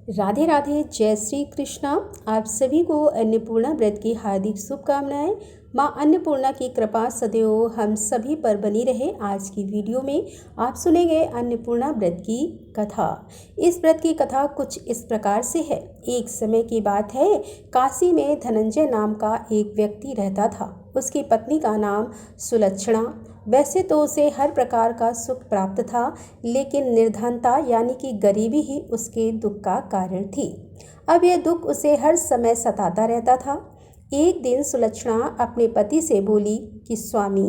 राधे राधे, जय श्री कृष्णा। आप सभी को अन्नपूर्णा व्रत की हार्दिक शुभकामनाएं। माँ अन्नपूर्णा की कृपा सदैव हम सभी पर बनी रहे। आज की वीडियो में आप सुनेंगे अन्नपूर्णा व्रत की कथा। इस व्रत की कथा कुछ इस प्रकार से है। एक समय की बात है, काशी में धनंजय नाम का एक व्यक्ति रहता था। उसकी पत्नी का नाम सुलक्षणा। वैसे तो उसे हर प्रकार का सुख प्राप्त था, लेकिन निर्धनता यानी कि गरीबी ही उसके दुख का कारण थी। अब यह दुख उसे हर समय सताता रहता था। एक दिन सुलक्षणा अपने पति से बोली कि स्वामी,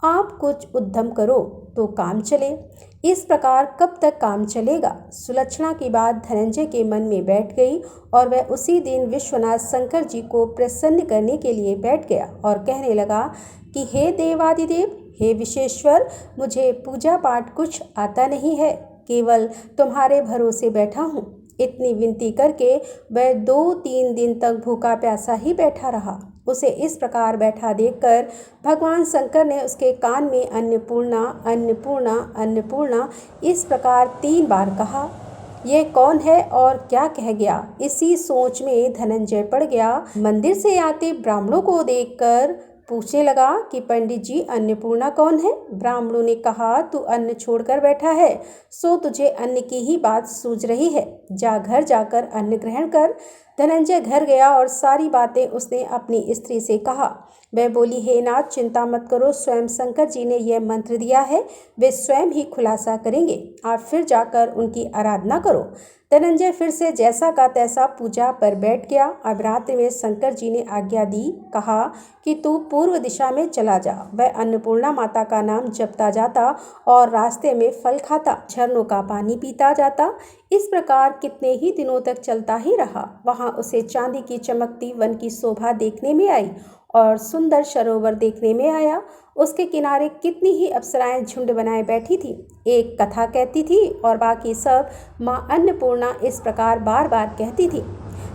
आप कुछ उद्यम करो तो काम चले। इस प्रकार कब तक काम चलेगा? सुलक्षणा की बात धनंजय के मन में बैठ गई और वह उसी दिन विश्वनाथ शंकर जी को प्रसन्न करने के लिए बैठ गया और कहने लगा कि हे देवादिदेव, हे विश्वेश्वर, मुझे पूजा पाठ कुछ आता नहीं है, केवल तुम्हारे भरोसे बैठा हूँ। इतनी विनती करके वह 2-3 दिन तक भूखा प्यासा ही बैठा रहा। उसे इस प्रकार बैठा देखकर भगवान शंकर ने उसके कान में अन्नपूर्णा अन्नपूर्णा अन्नपूर्णा इस प्रकार 3 बार कहा। यह कौन है और क्या कह गया? इसी सोच में धनंजय पड़ गया। मंदिर से आते ब्राह्मणों को देखकर पूछने लगा कि पंडित जी, अन्नपूर्णा कौन है? ब्राह्मणों ने कहा, तू अन्न छोड़कर बैठा है, सो तुझे अन्न की ही बात सूझ रही है। जा घर जाकर अन्न ग्रहण कर। धनंजय घर गया और सारी बातें उसने अपनी स्त्री से कहा। वह बोली, हे नाथ, चिंता मत करो, स्वयं शंकर जी ने यह मंत्र दिया है, वे स्वयं ही खुलासा करेंगे। आप फिर जाकर उनकी आराधना करो। धनंजय फिर से जैसा का तैसा पूजा पर बैठ गया। अब रात्रि में शंकर जी ने आज्ञा दी, कहा कि तू पूर्व दिशा में चला जा। वह अन्नपूर्णा माता का नाम जपता जाता और रास्ते में फल खाता, झरनों का पानी पीता जाता। इस प्रकार कितने ही दिनों तक चलता ही रहा। वहां उसे चांदी की चमकती वन की शोभा देखने में आई और सुंदर सरोवर देखने में आया। उसके किनारे कितनी ही अप्सराएं झुंड बनाए बैठी थी। एक कथा कहती थी और बाकी सब माँ अन्नपूर्णा इस प्रकार बार बार कहती थी।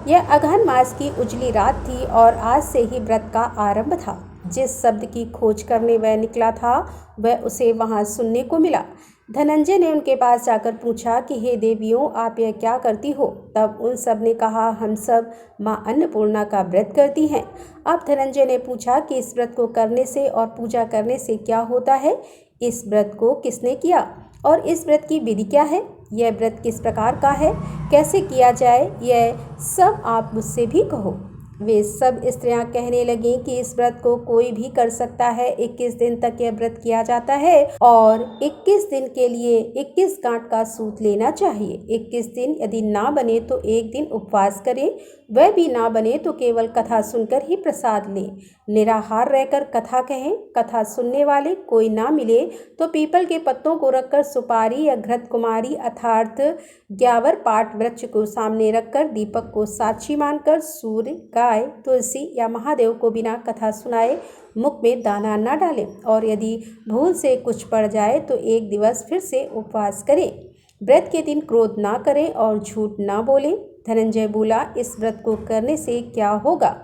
यह अगहन मास की उजली रात थी और आज से ही व्रत का आरंभ था। जिस शब्द की खोज करने वह निकला था, वह उसे वहां सुनने को मिला। धनंजय ने उनके पास जाकर पूछा कि हे देवियों, आप यह क्या करती हो? तब उन सब ने कहा, हम सब माँ अन्नपूर्णा का व्रत करती हैं। अब धनंजय ने पूछा कि इस व्रत को करने से और पूजा करने से क्या होता है? इस व्रत को किसने किया और इस व्रत की विधि क्या है? यह व्रत किस प्रकार का है, कैसे किया जाए, यह सब आप मुझसे भी कहो। वे सब स्त्रियां कहने लगीं कि इस व्रत को कोई भी कर सकता है। 21 दिन तक यह व्रत किया जाता है और 21 दिन के लिए 21 गांठ का सूत लेना चाहिए। 21 दिन यदि ना बने तो एक दिन उपवास करें, वह भी ना बने तो केवल कथा सुनकर ही प्रसाद लें। निराहार रहकर कथा कहें। कथा सुनने वाले कोई ना मिले तो पीपल के पत्तों को रखकर सुपारी या घृत कुमारी अर्थात ग्यावर पाठ वृक्ष को सामने रखकर दीपक को साक्षी मानकर सूर्य, गाय, तुलसी या महादेव को बिना कथा सुनाए मुख में दाना न डालें और यदि भूल से कुछ पड़ जाए तो एक दिवस फिर से उपवास करें। व्रत के दिन क्रोध ना करें और झूठ ना बोलें। धनंजय बोला, इस व्रत को करने से क्या होगा?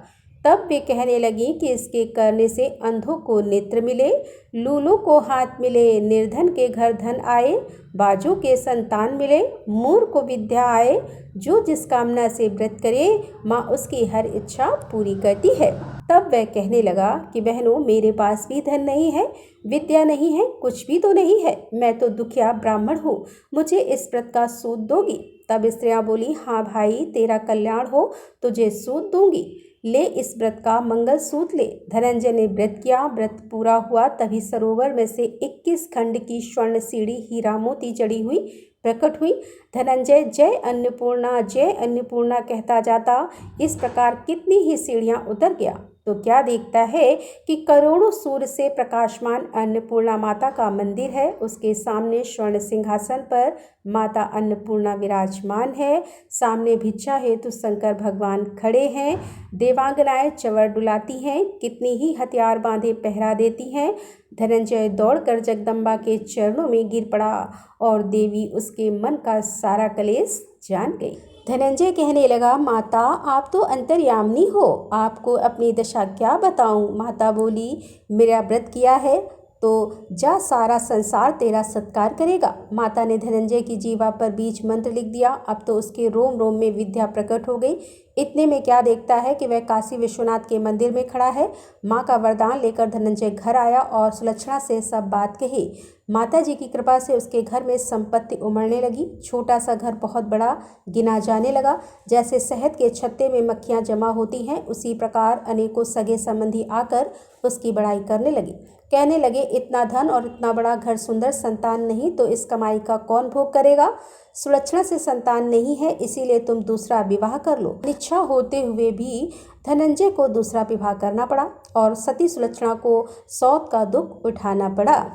तब वे कहने लगी कि इसके करने से अंधों को नेत्र मिले, लूलों को हाथ मिले, निर्धन के घर धन आए, बाजों के संतान मिले, मूर्ख को विद्या आए। जो जिस कामना से व्रत करे, माँ उसकी हर इच्छा पूरी करती है। तब वह कहने लगा कि बहनों, मेरे पास भी धन नहीं है, विद्या नहीं है, कुछ भी तो नहीं है। मैं तो दुखिया ब्राह्मण हूँ, मुझे इस व्रत का सूत दोगी? तब स्त्रियाँ बोली, हाँ भाई, तेरा कल्याण हो, तुझे सूत दूंगी, ले इस व्रत का मंगल सूत ले। धनंजय ने व्रत किया। व्रत पूरा हुआ तभी सरोवर में से 21 खंड की स्वर्ण सीढ़ी हीरा मोती जड़ी हुई प्रकट हुई। धनंजय जय अन्नपूर्णा कहता जाता इस प्रकार कितनी ही सीढ़ियां उतर गया तो क्या देखता है कि करोड़ों सूर्य से प्रकाशमान अन्नपूर्णा माता का मंदिर है। उसके सामने स्वर्ण सिंहासन पर माता अन्नपूर्णा विराजमान है। सामने भिक्षा हेतु शंकर भगवान खड़े हैं। देवांगनाएं चवर डुलाती हैं, कितनी ही हथियार बांधे पहरा देती हैं। धनंजय दौड़कर जगदम्बा के चरणों में गिर पड़ा और देवी उसके मन का सारा कलेश जान गई। धनंजय कहने लगा, माता, आप तो अंतर्यामिनी हो, आपको अपनी दशा क्या बताऊं? माता बोली, मेरा व्रत किया है, तो जा, सारा संसार तेरा सत्कार करेगा। माता ने धनंजय की जीवा पर बीज मंत्र लिख दिया। अब तो उसके रोम रोम में विद्या प्रकट हो गई। इतने में क्या देखता है कि वह काशी विश्वनाथ के मंदिर में खड़ा है। माँ का वरदान लेकर धनंजय घर आया और सुलक्षणा से सब बात कही। माता जी की कृपा से उसके घर में संपत्ति उमड़ने लगी। छोटा सा घर बहुत बड़ा गिना जाने लगा। जैसे शहद के छत्ते में मक्खियाँ जमा होती हैं, उसी प्रकार अनेकों सगे संबंधी आकर उसकी बड़ाई करने लगे। कहने लगे, इतना धन और इतना बड़ा घर, सुंदर संतान नहीं तो इस कमाई का कौन भोग करेगा। सुलक्षणा से संतान नहीं है, इसीलिए तुम दूसरा विवाह कर लो। इच्छा होते हुए भी धनंजय को दूसरा विवाह करना पड़ा और सती सुलक्षणा को सौत का दुख उठाना पड़ा।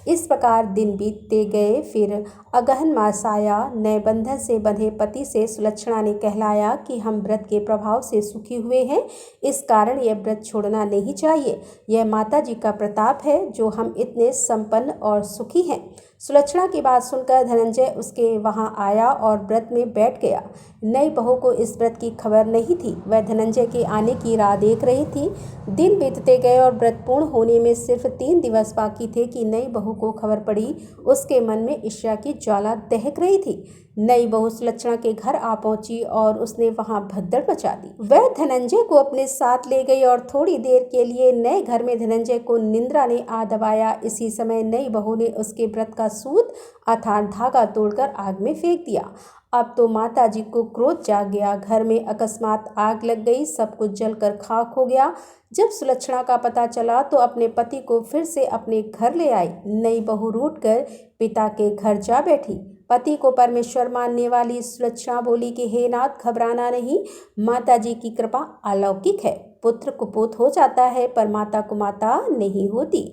इस प्रकार दिन बीतते गए। फिर अगहन मास आया। नए बंधन से बंधे पति से सुलक्षणा ने कहलाया कि हम व्रत के प्रभाव से सुखी हुए हैं, इस कारण यह व्रत छोड़ना नहीं चाहिए। यह माता जी का प्रताप है जो हम इतने संपन्न और सुखी हैं। सुलक्षणा की बात सुनकर धनंजय उसके वहां आया और व्रत में बैठ गया। नई बहू को इस व्रत की खबर नहीं थी। वह धनंजय के आने की राह देख रही थी। दिन बीतते गए और व्रत पूर्ण होने में सिर्फ 3 दिवस बाकी थे कि नई बहू को खबर पड़ी। उसके मन में ईर्ष्या की ज्वाला दहक रही थी। नई बहू सुलक्षणा के घर आ पहुंची और उसने वहां भगदड़ मचा दी। वह धनंजय को अपने साथ ले गई और थोड़ी देर के लिए नए घर में धनंजय को निंद्रा ने आ दबाया। इसी समय नई बहू ने उसके व्रत का सूत अर्थात धागा तोड़कर आग में फेंक दिया। अब तो माता जी को क्रोध जाग गया। घर में अकस्मात आग लग गई। सब कुछ जलकर खाक हो गया। जब सुलक्षणा का पता चला तो अपने पति को फिर से अपने घर ले आई। नई बहू रूठकर पिता के घर जा बैठी। पति को परमेश्वर मानने वाली सुलक्षणा बोली कि हे नाथ, घबराना नहीं, माता जी की कृपा अलौकिक है। पुत्र कुपोत हो जाता है पर माता कुमाता नहीं होती।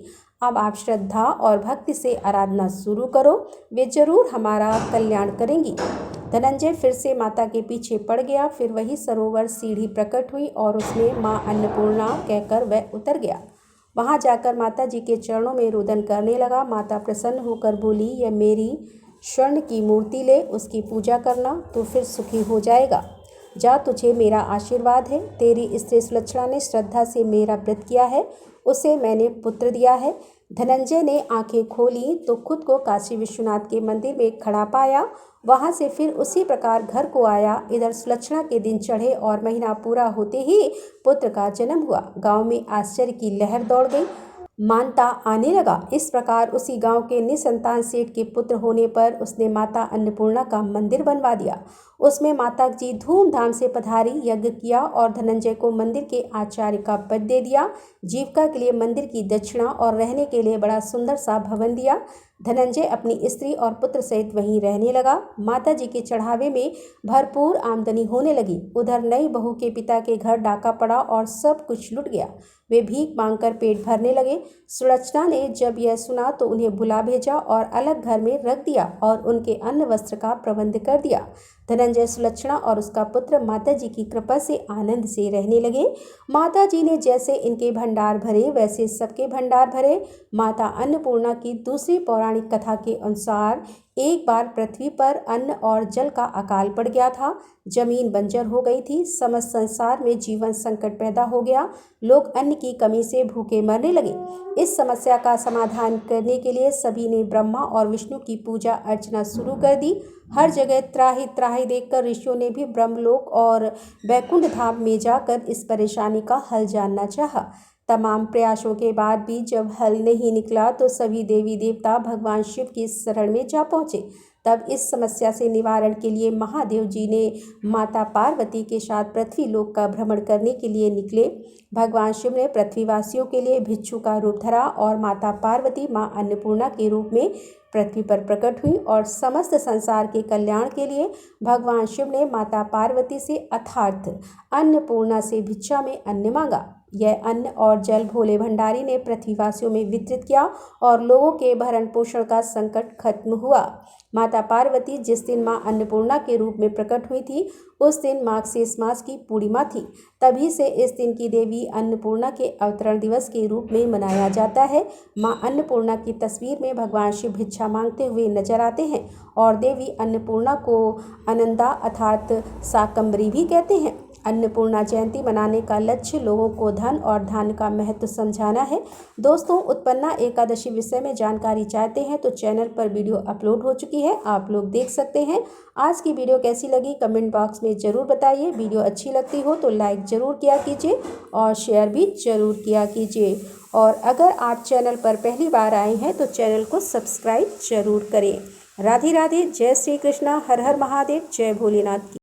अब आप श्रद्धा और भक्ति से आराधना शुरू करो, वे जरूर हमारा कल्याण करेंगी। धनंजय फिर से माता के पीछे पड़ गया। फिर वही सरोवर सीढ़ी प्रकट हुई और उसमें माँ अन्नपूर्णा कहकर वह उतर गया। वहां जाकर माता जी के चरणों में रुदन करने लगा। माता प्रसन्न होकर बोली, यह मेरी स्वर्ण की मूर्ति ले, उसकी पूजा करना तो फिर सुखी हो जाएगा। जा, तुझे मेरा आशीर्वाद है। तेरी स्त्री सुलक्षणा ने श्रद्धा से मेरा व्रत किया है, उसे मैंने पुत्र दिया है। धनंजय ने आंखें खोली तो खुद को काशी विश्वनाथ के मंदिर में खड़ा पाया। वहां से फिर उसी प्रकार घर को आया। इधर सुलक्षणा के दिन चढ़े और महीना पूरा होते ही पुत्र का जन्म हुआ। गांव में आश्चर्य की लहर दौड़ गई। मानता आने लगा। इस प्रकार उसी गांव के निसंतान सेठ के पुत्र होने पर उसने माता अन्नपूर्णा का मंदिर बनवा दिया। उसमें माता जी धूमधाम से पधारी, यज्ञ किया और धनंजय को मंदिर के आचार्य का पद दे दिया। जीविका के लिए मंदिर की दक्षिणा और रहने के लिए बड़ा सुंदर सा भवन दिया। धनंजय अपनी स्त्री और पुत्र सहित वहीं रहने लगा। माता जी के चढ़ावे में भरपूर आमदनी होने लगी। उधर नई बहू के पिता के घर डाका पड़ा और सब कुछ लुट गया। वे भीख मांगकर पेट भरने लगे। सुलक्षणा ने जब यह सुना तो उन्हें बुला भेजा और अलग घर में रख दिया और उनके अन्न वस्त्र का प्रबंध कर दिया। धनंजय, सुलक्षणा और उसका पुत्र माता जी की कृपा से आनंद से रहने लगे। माता जी ने जैसे इनके भंडार भरे वैसे सबके भंडार भरे। माता अन्नपूर्णा की दूसरी पौराणिक कथा के अनुसार एक बार पृथ्वी पर अन्न और जल का अकाल पड़ गया था। जमीन बंजर हो गई थी। समस्त संसार में जीवन संकट पैदा हो गया। लोग अन्न की कमी से भूखे मरने लगे। इस समस्या का समाधान करने के लिए सभी ने ब्रह्मा और विष्णु की पूजा अर्चना शुरू कर दी। हर जगह त्राही त्राही देखकर ऋषियों ने भी ब्रह्मलोक और वैकुंठ धाम में जाकर इस परेशानी का हल जानना चाहा। तमाम प्रयासों के बाद भी जब हल नहीं निकला तो सभी देवी देवता भगवान शिव की शरण में जा पहुँचे। तब इस समस्या से निवारण के लिए महादेव जी ने माता पार्वती के साथ पृथ्वी लोक का भ्रमण करने के लिए निकले। भगवान शिव ने पृथ्वीवासियों के लिए भिक्षु का रूप धरा और माता पार्वती माँ अन्नपूर्णा के रूप में पृथ्वी पर प्रकट हुई और समस्त संसार के कल्याण के लिए भगवान शिव ने माता पार्वती से अर्थात अन्नपूर्णा से भिक्षा में अन्न मांगा। यह अन्न और जल भोले भंडारी ने पृथ्वीवासियों में वितरित किया और लोगों के भरण पोषण का संकट खत्म हुआ। माता पार्वती जिस दिन मां अन्नपूर्णा के रूप में प्रकट हुई थी उस दिन मार्गशीर्ष मास की पूर्णिमा थी। तभी से इस दिन की देवी अन्नपूर्णा के अवतरण दिवस के रूप में मनाया जाता है। मां अन्नपूर्णा की तस्वीर में भगवान शिव भिक्षा मांगते हुए नजर आते हैं और देवी अन्नपूर्णा को अनंदा अर्थात शाकंभरी भी कहते हैं। अन्नपूर्णा जयंती मनाने का लक्ष्य लोगों को धन और धान्य का महत्व समझाना है। दोस्तों, उत्पन्ना एकादशी विषय में जानकारी चाहते हैं तो चैनल पर वीडियो अपलोड हो चुकी है, आप लोग देख सकते हैं। आज की वीडियो कैसी लगी कमेंट बॉक्स में ज़रूर बताइए। वीडियो अच्छी लगती हो तो लाइक ज़रूर किया कीजिए और शेयर भी ज़रूर किया कीजिए। और अगर आप चैनल पर पहली बार आए हैं तो चैनल को सब्सक्राइब ज़रूर करें। राधे राधे, जय श्री कृष्णा, हर हर महादेव, जय भोलेनाथ की।